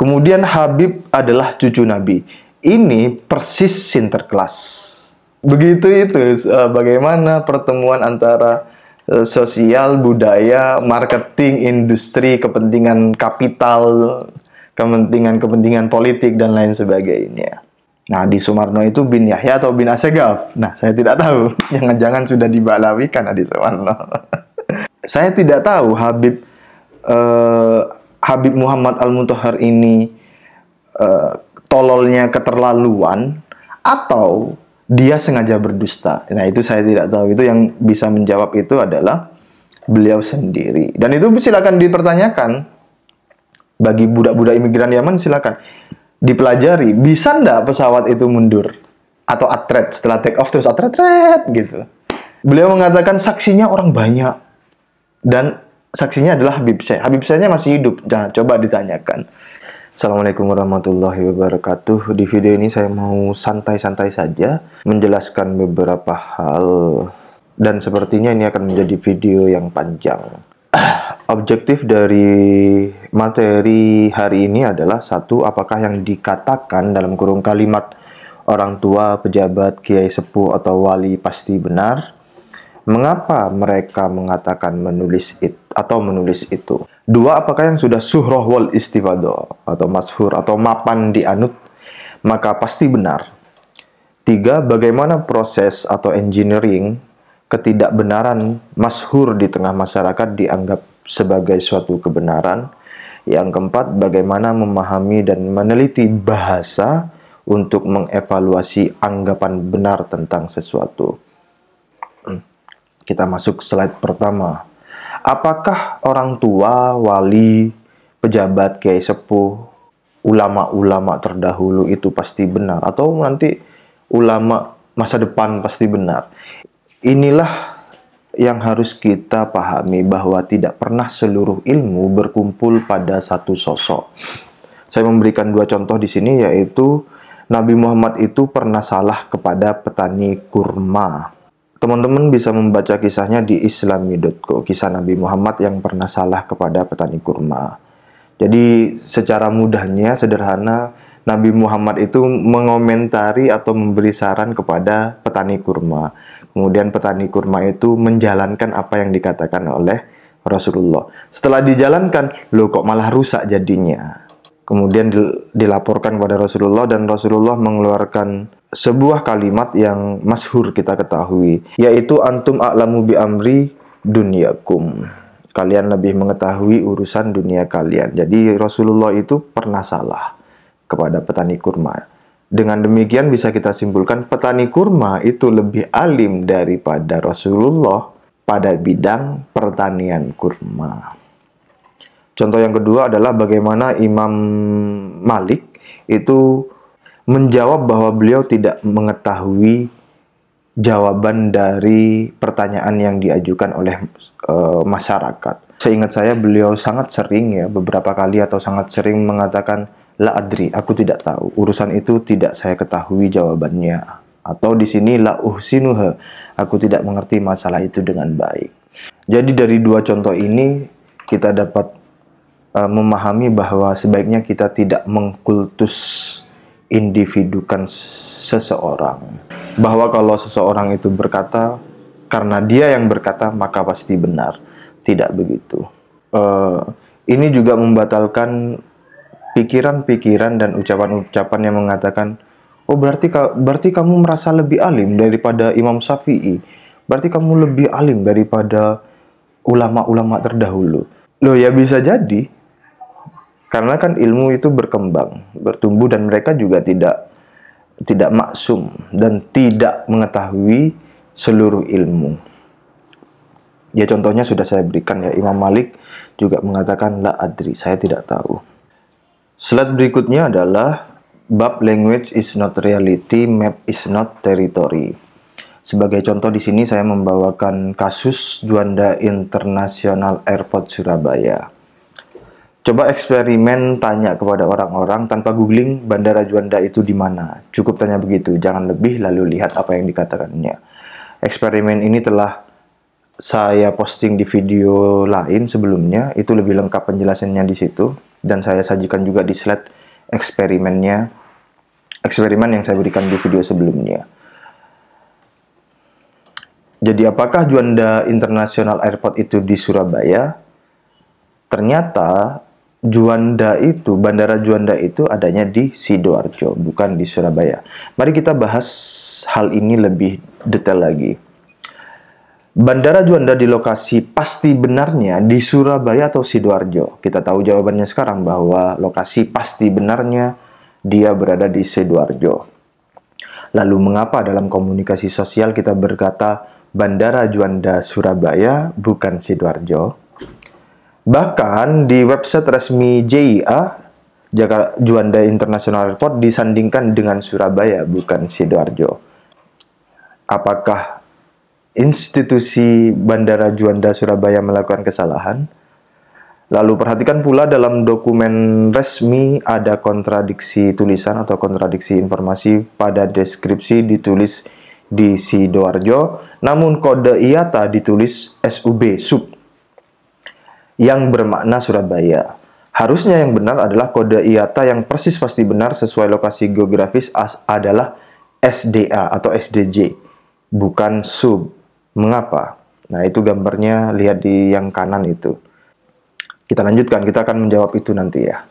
Kemudian Habib adalah cucu Nabi. Ini persis Sinterklas. Begitu itu bagaimana pertemuan antara sosial, budaya, marketing, industri, kepentingan kapital, kepentingan politik, dan lain sebagainya. Nah, Adi Sumarno itu bin Yahya atau bin Assegaf? Nah, saya tidak tahu. Jangan-jangan sudah dibalawikan Adi Sumarno. Saya tidak tahu Habib Muhammad Al-Mutahhar ini tololnya keterlaluan atau dia sengaja berdusta. Nah, itu saya tidak tahu. Itu yang bisa menjawab itu adalah beliau sendiri. Dan itu silakan dipertanyakan. Bagi budak-budak imigran Yaman silakan dipelajari. Bisa ndak pesawat itu mundur? Atau atret setelah take off terus atret gitu. Beliau mengatakan saksinya orang banyak. Dan saksinya adalah Habib Syekh. Habib Syekhnya masih hidup. Jangan coba ditanyakan. Assalamualaikum warahmatullahi wabarakatuh. Di video ini saya mau santai-santai saja menjelaskan beberapa hal, dan sepertinya ini akan menjadi video yang panjang. Objektif dari materi hari ini adalah satu, apakah yang dikatakan dalam kurung kalimat orang tua, pejabat, kiai sepuh atau wali pasti benar? Mengapa mereka mengatakan menulis itu? Dua, apakah yang sudah suhroh wal istifadah atau masyhur atau mapan dianut maka pasti benar? Tiga, bagaimana proses atau engineering ketidakbenaran masyhur di tengah masyarakat dianggap sebagai suatu kebenaran? Yang keempat, bagaimana memahami dan meneliti bahasa untuk mengevaluasi anggapan benar tentang sesuatu? Kita masuk slide pertama. Apakah orang tua, wali, pejabat, kiai sepuh, ulama-ulama terdahulu itu pasti benar? Atau nanti ulama masa depan pasti benar? Inilah yang harus kita pahami, bahwa tidak pernah seluruh ilmu berkumpul pada satu sosok. Saya memberikan dua contoh di sini, yaitu Nabi Muhammad itu pernah salah kepada petani kurma. Teman-teman bisa membaca kisahnya di islami.co, kisah Nabi Muhammad yang pernah salah kepada petani kurma. Jadi secara mudahnya, sederhana, Nabi Muhammad itu mengomentari atau memberi saran kepada petani kurma. Kemudian petani kurma itu menjalankan apa yang dikatakan oleh Rasulullah. Setelah dijalankan, loh kok malah rusak jadinya. Kemudian dilaporkan kepada Rasulullah, dan Rasulullah mengeluarkan sebuah kalimat yang masyhur kita ketahui, yaitu antum a'lamu bi amri dunyakum. Kalian lebih mengetahui urusan dunia kalian. Jadi Rasulullah itu pernah salah kepada petani kurma. Dengan demikian bisa kita simpulkan petani kurma itu lebih alim daripada Rasulullah pada bidang pertanian kurma. Contoh yang kedua adalah bagaimana Imam Malik itu menjawab bahwa beliau tidak mengetahui jawaban dari pertanyaan yang diajukan oleh masyarakat. Seingat saya beliau sangat sering beberapa kali atau sangat sering mengatakan la adri, aku tidak tahu. Urusan itu tidak saya ketahui jawabannya. Atau di sini la uhsinuha, aku tidak mengerti masalah itu dengan baik. Jadi dari dua contoh ini kita dapat memahami bahwa sebaiknya kita tidak mengkultus individukan seseorang, bahwa kalau seseorang itu berkata karena dia yang berkata maka pasti benar. Tidak begitu. Ini juga membatalkan pikiran-pikiran dan ucapan-ucapan yang mengatakan, oh berarti kamu merasa lebih alim daripada Imam Syafi'i, berarti kamu lebih alim daripada ulama-ulama terdahulu. Loh ya, bisa jadi. Karena kan ilmu itu berkembang, bertumbuh, dan mereka juga tidak maksum dan tidak mengetahui seluruh ilmu. Ya contohnya sudah saya berikan ya, Imam Malik juga mengatakan la adri, saya tidak tahu. Slide berikutnya adalah bab language is not reality, map is not territory. Sebagai contoh di sini saya membawakan kasus Juanda International Airport Surabaya. Coba eksperimen tanya kepada orang-orang tanpa googling bandara Juanda itu di mana. Cukup tanya begitu, jangan lebih, lalu lihat apa yang dikatakannya. Eksperimen ini telah saya posting di video lain sebelumnya, itu lebih lengkap penjelasannya di situ. dan saya sajikan juga di slide eksperimen yang saya berikan di video sebelumnya. Jadi apakah Juanda International Airport itu di Surabaya? Ternyata Bandara Juanda itu adanya di Sidoarjo, bukan di Surabaya. Mari kita bahas hal ini lebih detail lagi. Bandara Juanda di lokasi pasti benarnya di Surabaya atau Sidoarjo? Kita tahu jawabannya sekarang bahwa lokasi pasti benarnya dia berada di Sidoarjo. Lalu mengapa dalam komunikasi sosial kita berkata Bandara Juanda Surabaya bukan Sidoarjo? Bahkan di website resmi JIA, Juanda International Airport disandingkan dengan Surabaya, bukan Sidoarjo. Apakah institusi Bandara Juanda Surabaya melakukan kesalahan? Lalu perhatikan pula dalam dokumen resmi ada kontradiksi tulisan atau kontradiksi informasi. Pada deskripsi ditulis di Sidoarjo, namun kode IATA ditulis SUB, Sub, yang bermakna Surabaya. Harusnya yang benar adalah kode IATA yang persis pasti benar sesuai lokasi geografis adalah SDA atau SDJ, bukan Sub. Mengapa? Nah, itu gambarnya, lihat di yang kanan itu. Kita lanjutkan, kita akan menjawab itu nanti ya.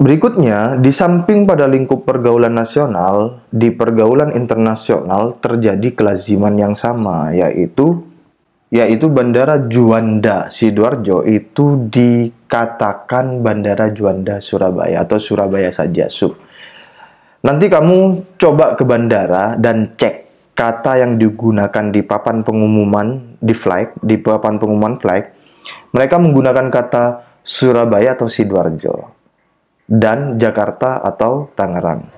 Berikutnya, di samping pada lingkup pergaulan nasional, di pergaulan internasional terjadi kelaziman yang sama, yaitu Bandara Juanda Sidoarjo itu dikatakan Bandara Juanda Surabaya atau Surabaya saja, Sub. Nanti kamu coba ke bandara dan cek kata yang digunakan di papan pengumuman di papan pengumuman flight. Mereka menggunakan kata Surabaya atau Sidoarjo dan Jakarta atau Tangerang.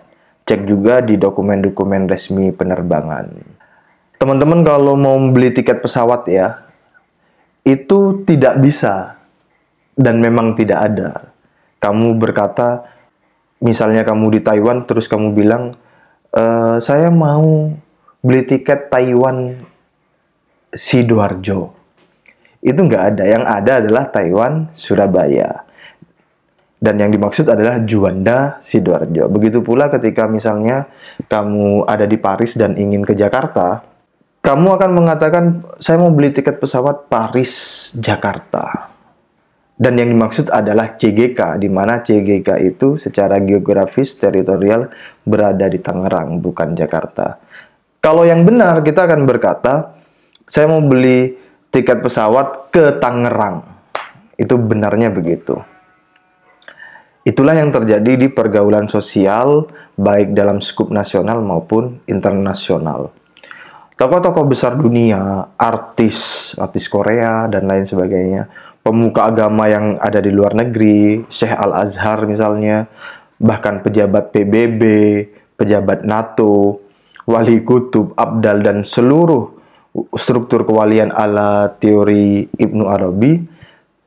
Cek juga di dokumen-dokumen resmi penerbangan. Teman-teman kalau mau beli tiket pesawat ya, itu tidak bisa dan memang tidak ada. Kamu berkata, misalnya kamu di Taiwan, terus kamu bilang, saya mau beli tiket Taiwan Sidoarjo. Itu nggak ada. Yang ada adalah Taiwan Surabaya. Dan yang dimaksud adalah Juanda Sidoarjo. Begitu pula ketika misalnya kamu ada di Paris dan ingin ke Jakarta, kamu akan mengatakan, saya mau beli tiket pesawat Paris-Jakarta. Dan yang dimaksud adalah CGK, di mana CGK itu secara geografis teritorial berada di Tangerang, bukan Jakarta. Kalau yang benar, kita akan berkata, saya mau beli tiket pesawat ke Tangerang. Itu benarnya begitu. Itulah yang terjadi di pergaulan sosial, baik dalam skup nasional maupun internasional. Tokoh-tokoh besar dunia, artis Korea, dan lain sebagainya, pemuka agama yang ada di luar negeri, Syekh Al-Azhar misalnya, bahkan pejabat PBB, pejabat NATO, wali kutub, abdal, dan seluruh struktur kewalian ala teori Ibnu Arabi,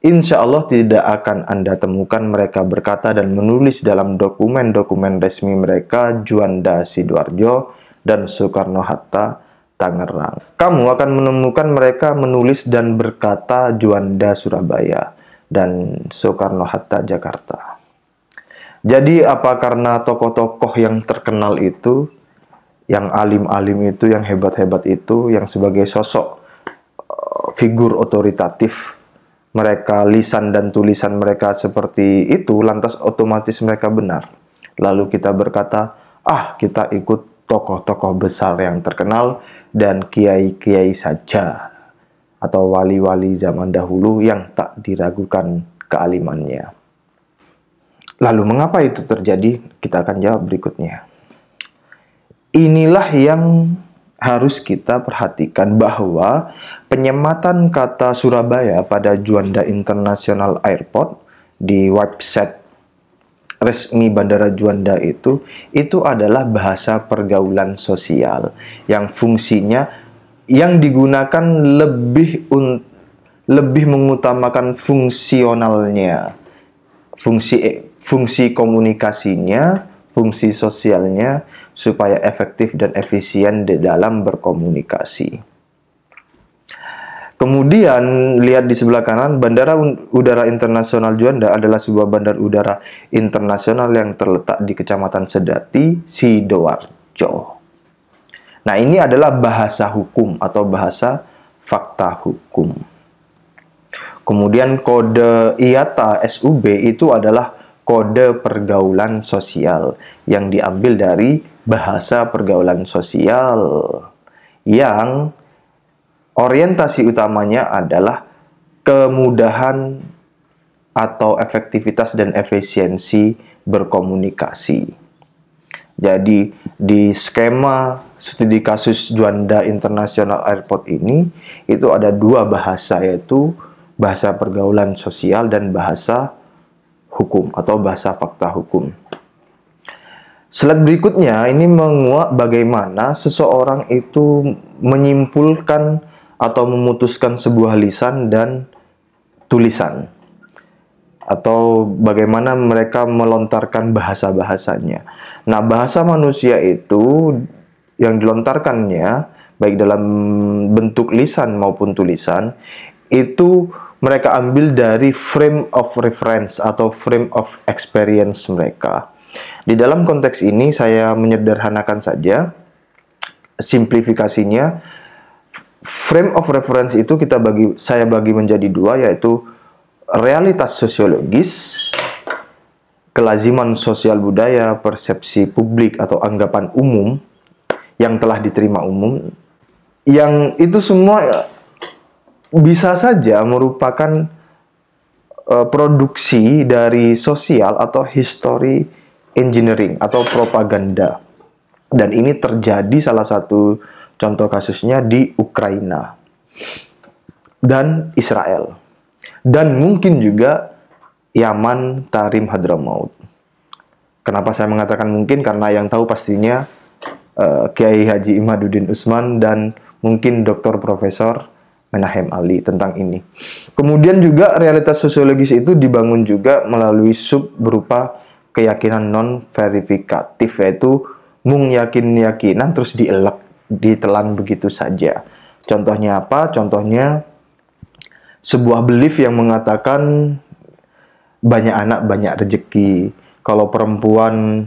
insya Allah tidak akan Anda temukan mereka berkata dan menulis dalam dokumen-dokumen resmi mereka Juanda Sidoarjo dan Soekarno-Hatta Tangerang. Kamu akan menemukan mereka menulis dan berkata Juanda Surabaya dan Soekarno-Hatta Jakarta. Jadi apa karena tokoh-tokoh yang terkenal itu, yang alim-alim itu, yang hebat-hebat itu, yang sebagai sosok figur otoritatif, mereka lisan dan tulisan mereka seperti itu, lantas otomatis mereka benar. Lalu kita berkata, kita ikut tokoh-tokoh besar yang terkenal dan kiai-kiai saja atau wali-wali zaman dahulu yang tak diragukan kealimannya. Lalu mengapa itu terjadi? Kita akan jawab berikutnya. Inilah yang harus kita perhatikan, bahwa penyematan kata Surabaya pada Juanda International Airport di website resmi Bandara Juanda itu adalah bahasa pergaulan sosial yang fungsinya yang digunakan lebih mengutamakan fungsionalnya, fungsi komunikasinya, fungsi sosialnya supaya efektif dan efisien di dalam berkomunikasi. Kemudian lihat di sebelah kanan, Bandara Udara Internasional Juanda adalah sebuah bandar udara internasional yang terletak di Kecamatan Sedati, Sidoarjo. Nah, ini adalah bahasa hukum atau bahasa fakta hukum. Kemudian kode IATA SUB itu adalah kode pergaulan sosial yang diambil dari bahasa pergaulan sosial yang orientasi utamanya adalah kemudahan atau efektivitas dan efisiensi berkomunikasi. Jadi, di skema studi kasus Juanda International Airport ini, itu ada dua bahasa, yaitu bahasa pergaulan sosial dan bahasa hukum atau bahasa fakta hukum. Slide berikutnya ini menguak bagaimana seseorang itu menyimpulkan atau memutuskan sebuah lisan dan tulisan, atau bagaimana mereka melontarkan bahasa-bahasanya. Nah, bahasa manusia itu yang dilontarkannya, baik dalam bentuk lisan maupun tulisan, itu mereka ambil dari frame of reference atau frame of experience mereka. Di dalam konteks ini saya menyederhanakan saja, simplifikasinya. Frame of reference itu saya bagi menjadi dua, yaitu realitas sosiologis, kelaziman sosial budaya, persepsi publik atau anggapan umum yang telah diterima umum, yang itu semua bisa saja merupakan produksi dari sosial atau history engineering atau propaganda. Dan ini terjadi, salah satu contoh kasusnya di Ukraina dan Israel. Dan mungkin juga Yaman, Tarim, Hadramaut. Kenapa saya mengatakan mungkin? Karena yang tahu pastinya Kiai Haji Imaduddin Usman dan mungkin Dr. Profesor Menahem Ali tentang ini. Kemudian juga realitas sosiologis itu dibangun juga melalui sub berupa keyakinan non-verifikatif, yaitu mung yakin-yakinan terus ditelan begitu saja. Contohnya apa? Contohnya sebuah belief yang mengatakan banyak anak banyak rezeki. Kalau perempuan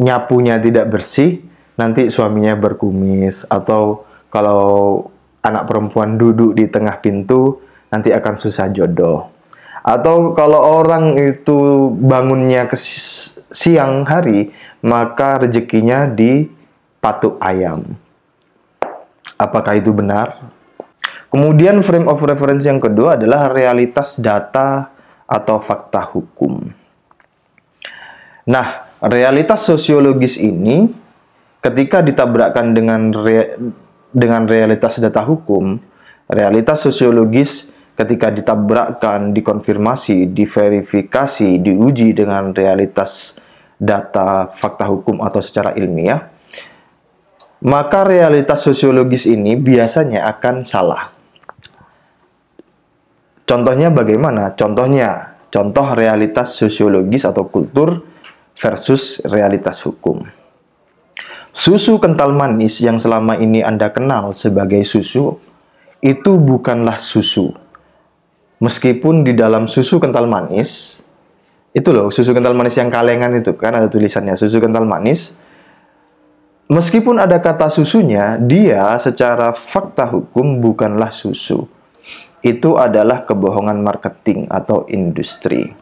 nyapunya tidak bersih, nanti suaminya berkumis. Atau kalau anak perempuan duduk di tengah pintu, nanti akan susah jodoh. Atau kalau orang itu bangunnya ke siang hari, maka rezekinya di patuk ayam. Apakah itu benar? Kemudian frame of reference yang kedua adalah realitas data atau fakta hukum. Nah, realitas sosiologis ini ketika ditabrakkan dengan realitas data hukum, realitas sosiologis ketika ditabrakkan, dikonfirmasi, diverifikasi, diuji dengan realitas data fakta hukum atau secara ilmiah, maka realitas sosiologis ini biasanya akan salah. Contohnya bagaimana? Contoh realitas sosiologis atau kultur versus realitas hukum. Susu kental manis yang selama ini Anda kenal sebagai susu, itu bukanlah susu. Meskipun di dalam susu kental manis, itu loh, susu kental manis yang kalengan itu, kan ada tulisannya, susu kental manis. Meskipun ada kata susunya, dia secara fakta hukum bukanlah susu. Itu adalah kebohongan marketing atau industri.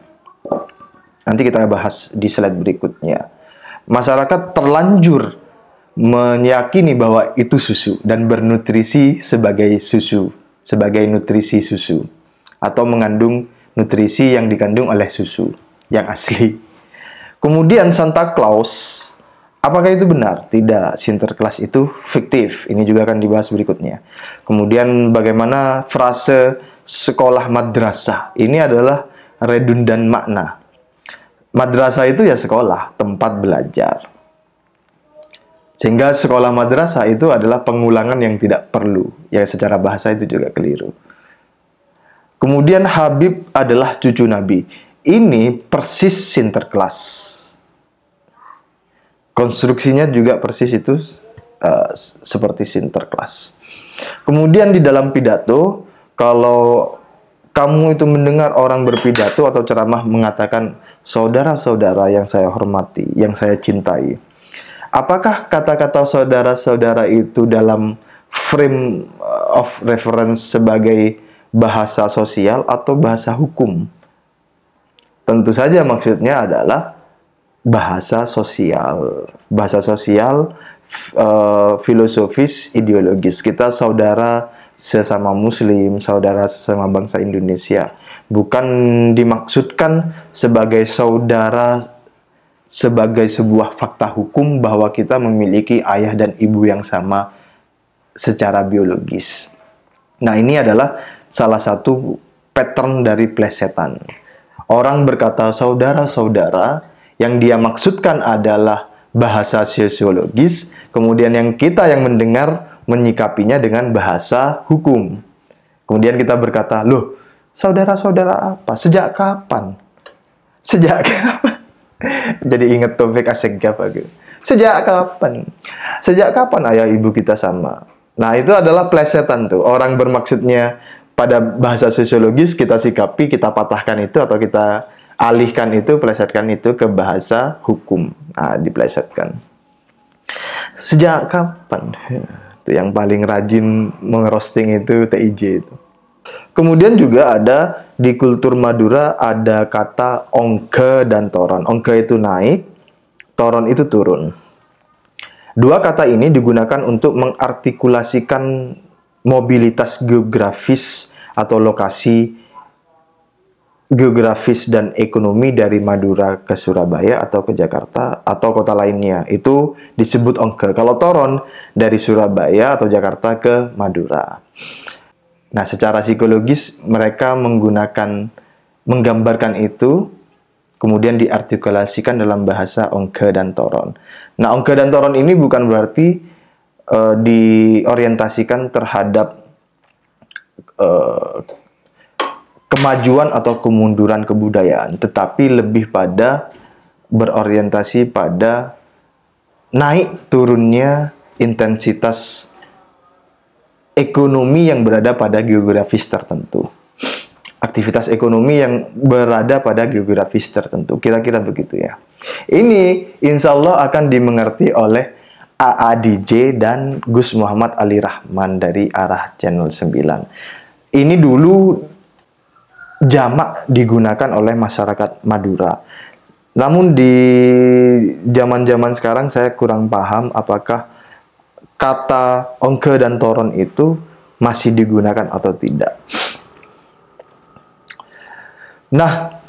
Nanti kita bahas di slide berikutnya. Masyarakat terlanjur meyakini bahwa itu susu dan bernutrisi sebagai susu, sebagai nutrisi susu, atau mengandung nutrisi yang dikandung oleh susu yang asli. Kemudian Santa Claus, apakah itu benar? Tidak, Sinterklas itu fiktif. Ini juga akan dibahas berikutnya. Kemudian bagaimana frase sekolah madrasah? Ini adalah redundan makna. Madrasah itu ya sekolah, tempat belajar. Sehingga sekolah madrasah itu adalah pengulangan yang tidak perlu. Ya secara bahasa itu juga keliru. Kemudian Habib adalah cucu Nabi. Ini persis Sinterklas. Konstruksinya juga persis itu seperti Sinterklas. Kemudian di dalam pidato, kalau kamu itu mendengar orang berpidato atau ceramah mengatakan, saudara-saudara yang saya hormati, yang saya cintai. Apakah kata-kata saudara-saudara itu dalam frame of reference sebagai bahasa sosial atau bahasa hukum? Tentu saja maksudnya adalah bahasa sosial. Bahasa sosial, filosofis, ideologis. Kita saudara sesama Muslim, saudara sesama bangsa Indonesia. Bukan dimaksudkan sebagai saudara sebagai sebuah fakta hukum bahwa kita memiliki ayah dan ibu yang sama secara biologis. Nah, ini adalah salah satu pattern dari plesetan. Orang berkata saudara-saudara, yang dia maksudkan adalah bahasa sosiologis, kemudian yang kita yang mendengar menyikapinya dengan bahasa hukum. Kemudian kita berkata, loh, saudara-saudara apa? Sejak kapan? Sejak kapan? Jadi ingat topik asik apa gitu. Sejak kapan? Sejak kapan ayah ibu kita sama? Nah, itu adalah plesetan tuh. Orang bermaksudnya pada bahasa sosiologis, kita sikapi, kita patahkan itu, atau kita alihkan itu, plesetkan itu ke bahasa hukum. Nah, diplesetkan. Sejak kapan? Itu yang paling rajin mengerosting itu TIJ itu. Kemudian juga ada di kultur Madura ada kata ongke dan toron. Ongke itu naik, toron itu turun. Dua kata ini digunakan untuk mengartikulasikan mobilitas geografis atau lokasi geografis dan ekonomi dari Madura ke Surabaya atau ke Jakarta atau kota lainnya. Itu disebut ongke. Kalau toron dari Surabaya atau Jakarta ke Madura. Nah, secara psikologis mereka menggambarkan itu, kemudian diartikulasikan dalam bahasa ongke dan toron. Nah, ongke dan toron ini bukan berarti diorientasikan terhadap kemajuan atau kemunduran kebudayaan, tetapi lebih pada berorientasi pada naik turunnya intensitas ekonomi yang berada pada geografis tertentu. Aktivitas ekonomi yang berada pada geografis tertentu. Kira-kira begitu ya. Ini insya Allah akan dimengerti oleh AADJ dan Gus Muhammad Ali Rahman dari Arah Channel 9. Ini dulu jamak digunakan oleh masyarakat Madura. Namun di zaman-zaman sekarang saya kurang paham apakah kata ongke dan toron itu masih digunakan atau tidak. Nah,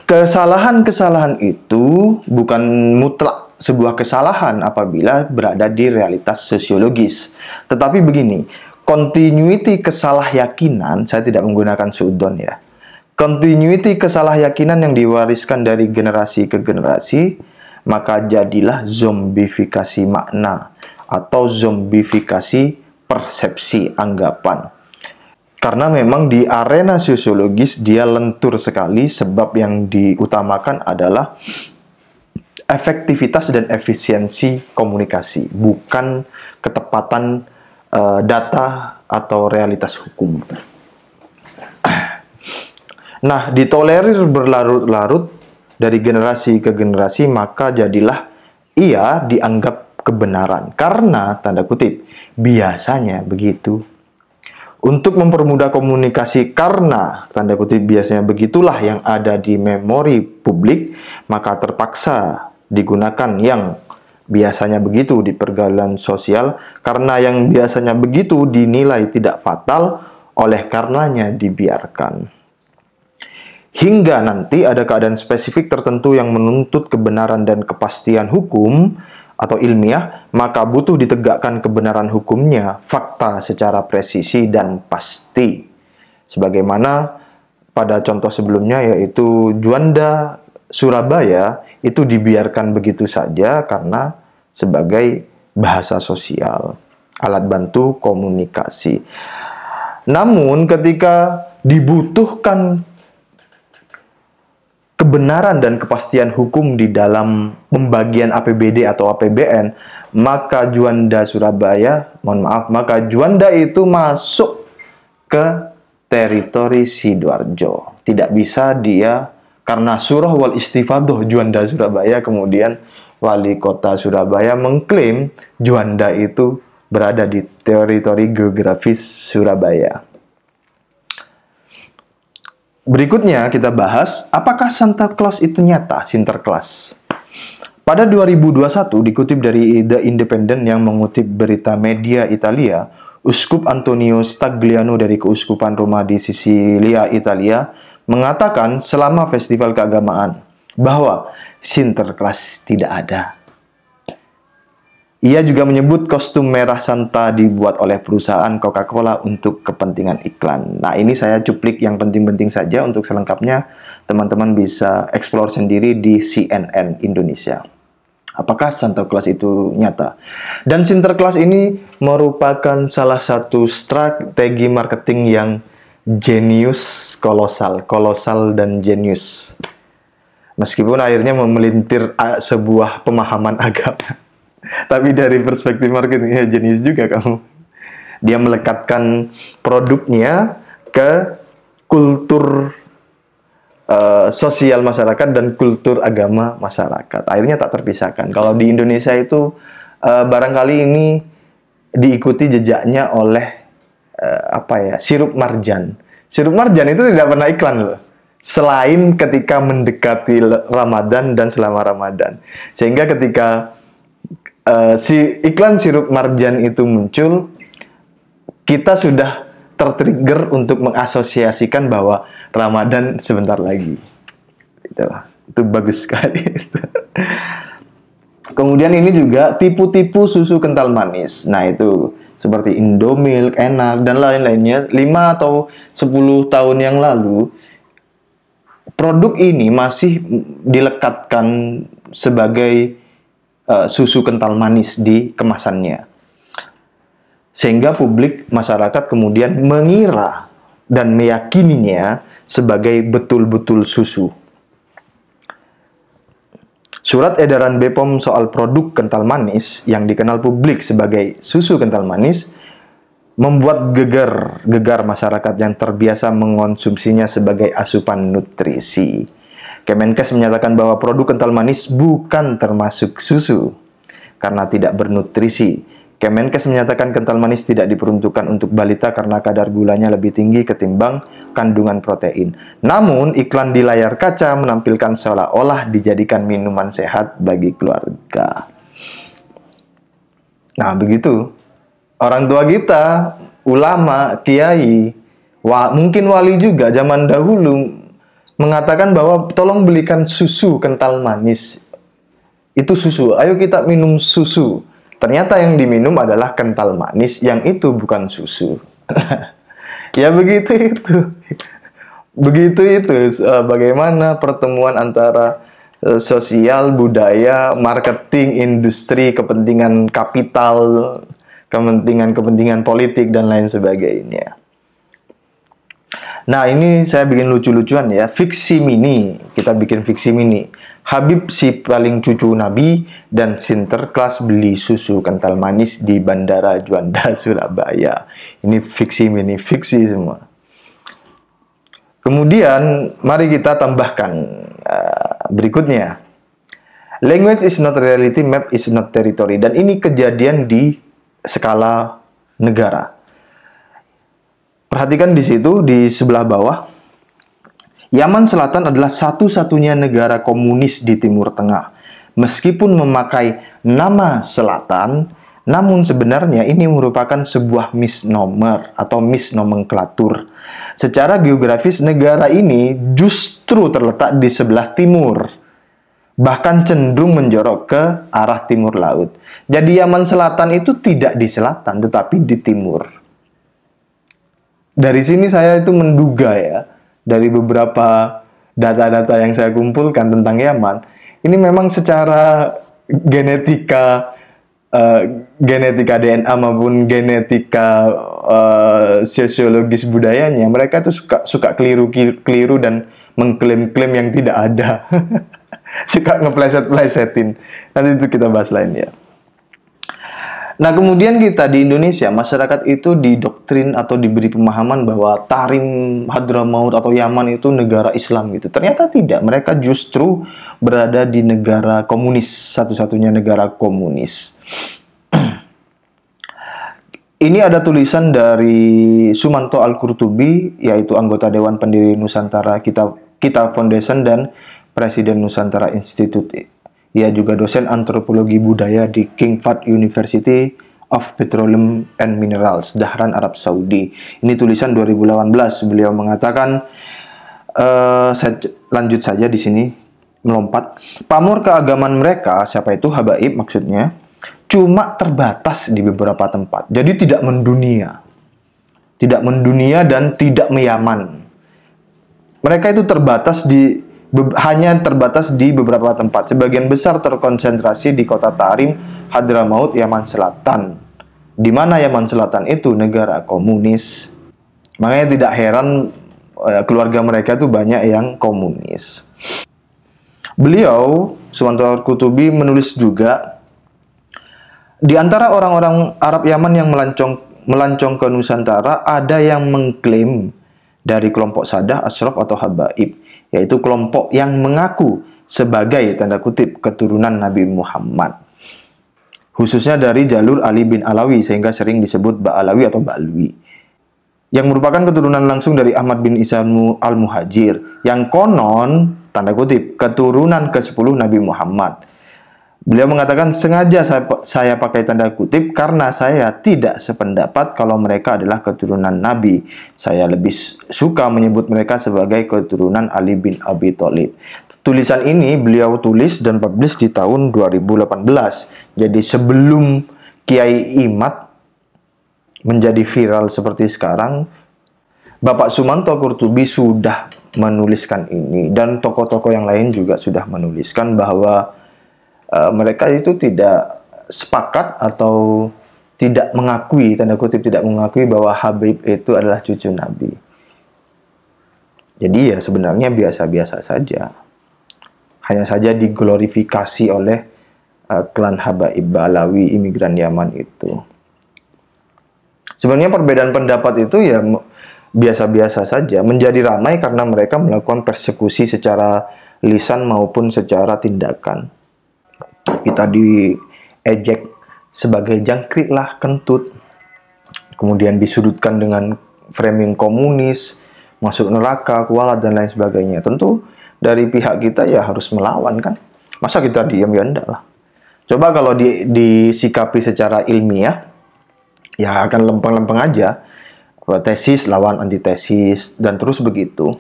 kesalahan-kesalahan itu bukan mutlak sebuah kesalahan apabila berada di realitas sosiologis. Tetapi begini, continuity kesalahyakinan, saya tidak menggunakan suudon ya. Continuity kesalahyakinan yang diwariskan dari generasi ke generasi, maka jadilah zombifikasi makna atau zombifikasi persepsi anggapan. Karena memang di arena sosiologis dia lentur sekali, sebab yang diutamakan adalah efektivitas dan efisiensi komunikasi, bukan ketepatan data atau realitas hukum. Nah, ditolerir berlarut-larut dari generasi ke generasi, maka jadilah ia dianggap kebenaran. Karena, tanda kutip, biasanya begitu. Untuk mempermudah komunikasi karena, tanda kutip, biasanya begitulah yang ada di memori publik, maka terpaksa digunakan yang biasanya begitu di pergaulan sosial, karena yang biasanya begitu dinilai tidak fatal, oleh karenanya dibiarkan. Hingga nanti ada keadaan spesifik tertentu yang menuntut kebenaran dan kepastian hukum atau ilmiah, maka butuh ditegakkan kebenaran hukumnya, fakta secara presisi dan pasti. Sebagaimana pada contoh sebelumnya, yaitu Juanda Surabaya, itu dibiarkan begitu saja karena sebagai bahasa sosial, alat bantu komunikasi. Namun ketika dibutuhkan kebenaran dan kepastian hukum di dalam pembagian APBD atau APBN, maka Juanda Surabaya, maka Juanda itu masuk ke teritori Sidoarjo. Tidak bisa dia, karena surah wal istifadoh Juanda Surabaya, kemudian wali kota Surabaya mengklaim Juanda itu berada di teritori geografis Surabaya. Berikutnya kita bahas, apakah Santa Claus itu nyata, Sinterklas? Pada 2021, dikutip dari The Independent yang mengutip berita media Italia, Uskup Antonio Stagliano dari Keuskupan Roma di Sisilia, Italia, mengatakan selama festival keagamaan bahwa Sinterklas tidak ada. Ia juga menyebut kostum merah Santa dibuat oleh perusahaan Coca-Cola untuk kepentingan iklan. Nah, ini saya cuplik yang penting-penting saja. Untuk selengkapnya, teman-teman bisa eksplor sendiri di CNN Indonesia. Apakah Santa Claus itu nyata? Dan Sinterklas ini merupakan salah satu strategi marketing yang jenius, kolosal dan jenius. Meskipun akhirnya memelintir sebuah pemahaman agama. Tapi dari perspektif marketingnya jenius juga kamu. Dia melekatkan produknya ke kultur sosial masyarakat dan kultur agama masyarakat. Akhirnya tak terpisahkan. Kalau di Indonesia itu barangkali ini diikuti jejaknya oleh sirup marjan. Sirup marjan itu tidak pernah iklan loh. Selain ketika mendekati Ramadan dan selama Ramadan. Sehingga ketika si iklan sirup marjan itu muncul, kita sudah tertrigger untuk mengasosiasikan bahwa Ramadan sebentar lagi. Itu bagus sekali. Kemudian ini juga tipu-tipu susu kental manis. Nah, itu seperti Indomilk, Enak, dan lain-lainnya. 5 atau 10 tahun yang lalu, produk ini masih dilekatkan sebagai susu kental manis di kemasannya. Sehingga publik masyarakat kemudian mengira dan meyakininya sebagai betul-betul susu. Surat edaran BPOM soal produk kental manis yang dikenal publik sebagai susu kental manis membuat gegar masyarakat yang terbiasa mengonsumsinya sebagai asupan nutrisi. Kemenkes menyatakan bahwa produk kental manis bukan termasuk susu karena tidak bernutrisi. Kemenkes menyatakan kental manis tidak diperuntukkan untuk balita karena kadar gulanya lebih tinggi ketimbang kandungan protein. Namun, iklan di layar kaca menampilkan seolah-olah dijadikan minuman sehat bagi keluarga. Nah, begitu. Orang tua kita, ulama, kiai, mungkin wali juga zaman dahulu mengatakan bahwa tolong belikan susu kental manis. Itu susu, ayo kita minum susu. Ternyata yang diminum adalah kental manis, yang itu bukan susu. Ya begitu itu. Begitu itu, bagaimana pertemuan antara sosial, budaya, marketing, industri, kepentingan kapital, kepentingan politik, dan lain sebagainya. Nah, ini saya bikin lucu-lucuan ya. Fiksi mini. Kita bikin fiksi mini. Habib si paling cucu Nabi dan Sinterklas beli susu kental manis di Bandara Juanda, Surabaya. Ini fiksi mini. Fiksi semua. Kemudian, mari kita tambahkan berikutnya. Language is not reality, map is not territory. Dan ini kejadian di skala negara. Perhatikan di situ, di sebelah bawah. Yaman Selatan adalah satu-satunya negara komunis di Timur Tengah. Meskipun memakai nama Selatan, namun sebenarnya ini merupakan sebuah misnomer atau misnomenklatur. Secara geografis, negara ini justru terletak di sebelah timur. Bahkan cenderung menjorok ke arah timur laut. Jadi Yaman Selatan itu tidak di selatan, tetapi di timur. Dari sini saya itu menduga ya, dari beberapa data-data yang saya kumpulkan tentang Yaman, ini memang secara genetika DNA maupun genetika sosiologis budayanya, mereka itu suka keliru dan mengklaim-klaim yang tidak ada. Suka ngepleset-plesetin. Nanti itu kita bahas lain ya. Nah, kemudian kita di Indonesia, masyarakat itu didoktrin atau diberi pemahaman bahwa Tarim, Hadramaut atau Yaman itu negara Islam gitu. Ternyata tidak, mereka justru berada di negara komunis, satu-satunya negara komunis. Ini ada tulisan dari Sumanto Al-Qurtubi, yaitu anggota Dewan Pendiri Nusantara Kita Foundation dan Presiden Nusantara Institute. Ia juga dosen antropologi budaya di King Fahd University of Petroleum and Minerals, Dahran, Arab Saudi. Ini tulisan 2018. Beliau mengatakan, saya lanjut saja di sini, melompat. Pamor keagamaan mereka, siapa itu habaib maksudnya, cuma terbatas di beberapa tempat. Jadi tidak mendunia. Tidak mendunia dan tidak meyaman. Mereka itu hanya terbatas di beberapa tempat. Sebagian besar terkonsentrasi di kota Tarim, Hadramaut, Yaman Selatan. Di mana Yaman Selatan itu negara komunis. Makanya tidak heran keluarga mereka itu banyak yang komunis. Beliau, Sumanto Al-Qurtubi, menulis juga, di antara orang-orang Arab Yaman yang melancong ke Nusantara, ada yang mengklaim dari kelompok Sadah, Ashraf atau Habaib, yaitu kelompok yang mengaku sebagai tanda kutip keturunan Nabi Muhammad, khususnya dari jalur Ali bin Alawi, sehingga sering disebut Ba'alawi atau Ba'alwi, yang merupakan keturunan langsung dari Ahmad bin Isa Al-Muhajir, yang konon tanda kutip keturunan ke-10 Nabi Muhammad. Beliau mengatakan, sengaja saya pakai tanda kutip karena saya tidak sependapat kalau mereka adalah keturunan Nabi. Saya lebih suka menyebut mereka sebagai keturunan Ali bin Abi Thalib. Tulisan ini beliau tulis dan publish di tahun 2018. Jadi sebelum Kiai Imad menjadi viral seperti sekarang, Bapak Sumanto Qurtubi sudah menuliskan ini. Dan tokoh-tokoh yang lain juga sudah menuliskan bahwa mereka itu tidak sepakat atau tidak mengakui, tanda kutip tidak mengakui bahwa Habib itu adalah cucu Nabi. Jadi ya sebenarnya biasa-biasa saja. Hanya saja diglorifikasi oleh klan Habaib Ba'alawi imigran Yaman itu. Sebenarnya perbedaan pendapat itu ya biasa-biasa saja. Menjadi ramai karena mereka melakukan persekusi secara lisan maupun secara tindakan. Kita diejek sebagai jangkrik lah, kentut, kemudian disudutkan dengan framing komunis, masuk neraka, kualat, dan lain sebagainya. Tentu dari pihak kita ya harus melawan kan. Masa kita diam? Ya enggak lah. Coba kalau disikapi secara ilmiah, ya akan lempeng-lempeng aja. Tesis lawan antitesis, dan terus begitu.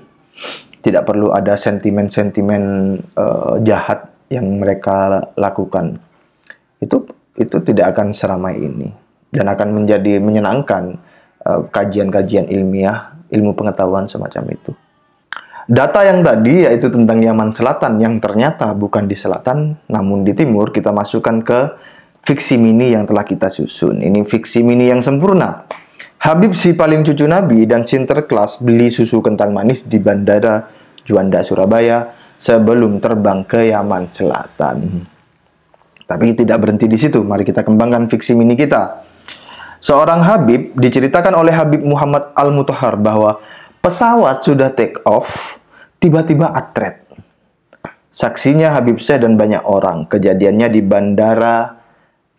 Tidak perlu ada sentimen-sentimen jahat yang mereka lakukan. Itu tidak akan seramai ini, dan akan menjadi menyenangkan kajian-kajian ilmiah, ilmu pengetahuan semacam itu. Data yang tadi yaitu tentang Yaman Selatan yang ternyata bukan di selatan namun di timur, kita masukkan ke fiksi mini yang telah kita susun. Ini fiksi mini yang sempurna. Habib si paling cucu Nabi dan sinterklas beli susu kentang manis di Bandara Juanda Surabaya sebelum terbang ke Yaman Selatan. Tapi tidak berhenti di situ. Mari kita kembangkan fiksi mini kita. Seorang Habib diceritakan oleh Habib Muhammad Al-Mutahhar bahwa pesawat sudah take off, tiba-tiba atret. Saksinya Habib Syekh dan banyak orang. Kejadiannya di Bandara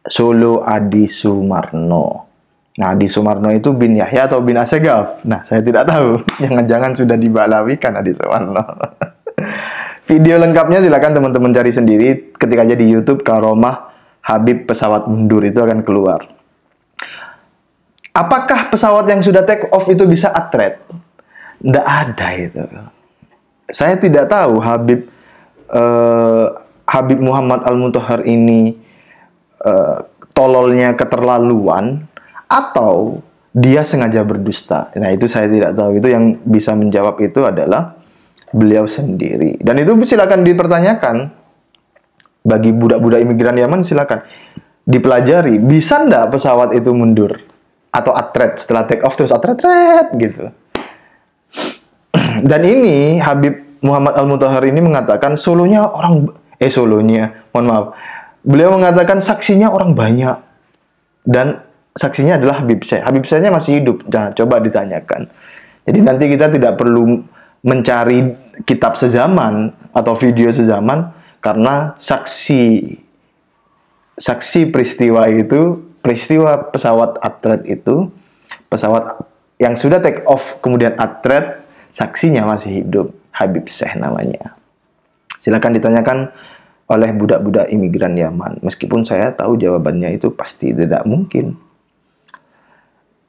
Solo Adi Sumarno. Nah, Adi Sumarno itu bin Yahya atau bin Asegaf? Nah, saya tidak tahu. Jangan-jangan sudah dibalawikan Adi Sumarno. Video lengkapnya silakan teman-teman cari sendiri. Ketik aja di YouTube Karomah Habib pesawat mundur, itu akan keluar. Apakah pesawat yang sudah take off itu bisa atret? Nggak ada itu. Saya tidak tahu Habib Muhammad Al-Mutahhar ini tololnya keterlaluan atau dia sengaja berdusta. Nah, itu saya tidak tahu. Itu yang bisa menjawab itu adalah beliau sendiri. Dan itu silakan dipertanyakan. Bagi budak-budak imigran Yaman silakan dipelajari. Bisa nggak pesawat itu mundur? Atau atret setelah take off terus atret gitu. Dan ini Habib Muhammad Al-Mutahhar ini mengatakan mohon maaf. Beliau mengatakan saksinya orang banyak dan saksinya adalah Habib Syekh. Habib Syekhnya masih hidup. Jangan coba ditanyakan. Jadi nanti kita tidak perlu mencari kitab sezaman atau video sezaman karena saksi peristiwa itu, peristiwa pesawat Atret itu, pesawat yang sudah take off kemudian Atret, saksinya masih hidup, Habib Syekh namanya. Silakan ditanyakan oleh budak-budak imigran Yaman. Meskipun saya tahu jawabannya itu pasti tidak mungkin.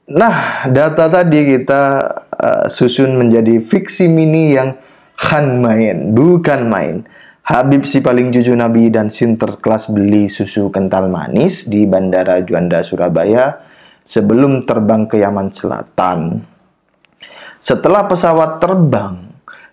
Nah, data tadi kita susun menjadi fiksi mini yang bukan main. Habib si paling jujur Nabi dan Sinterklas beli susu kental manis di Bandara Juanda, Surabaya sebelum terbang ke Yaman Selatan. Setelah pesawat terbang,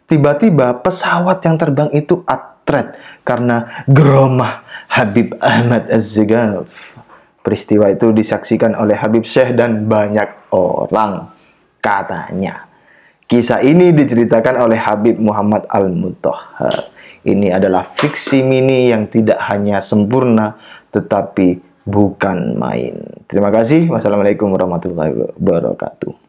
tiba-tiba pesawat yang terbang itu Atret karena geromah Habib Ahmad Az-Zegaf. Peristiwa itu disaksikan oleh Habib Syekh dan banyak orang. Katanya, kisah ini diceritakan oleh Habib Muhammad Al-Mutahhar. Ini adalah fiksi mini yang tidak hanya sempurna, tetapi bukan main. Terima kasih. Wassalamualaikum warahmatullahi wabarakatuh.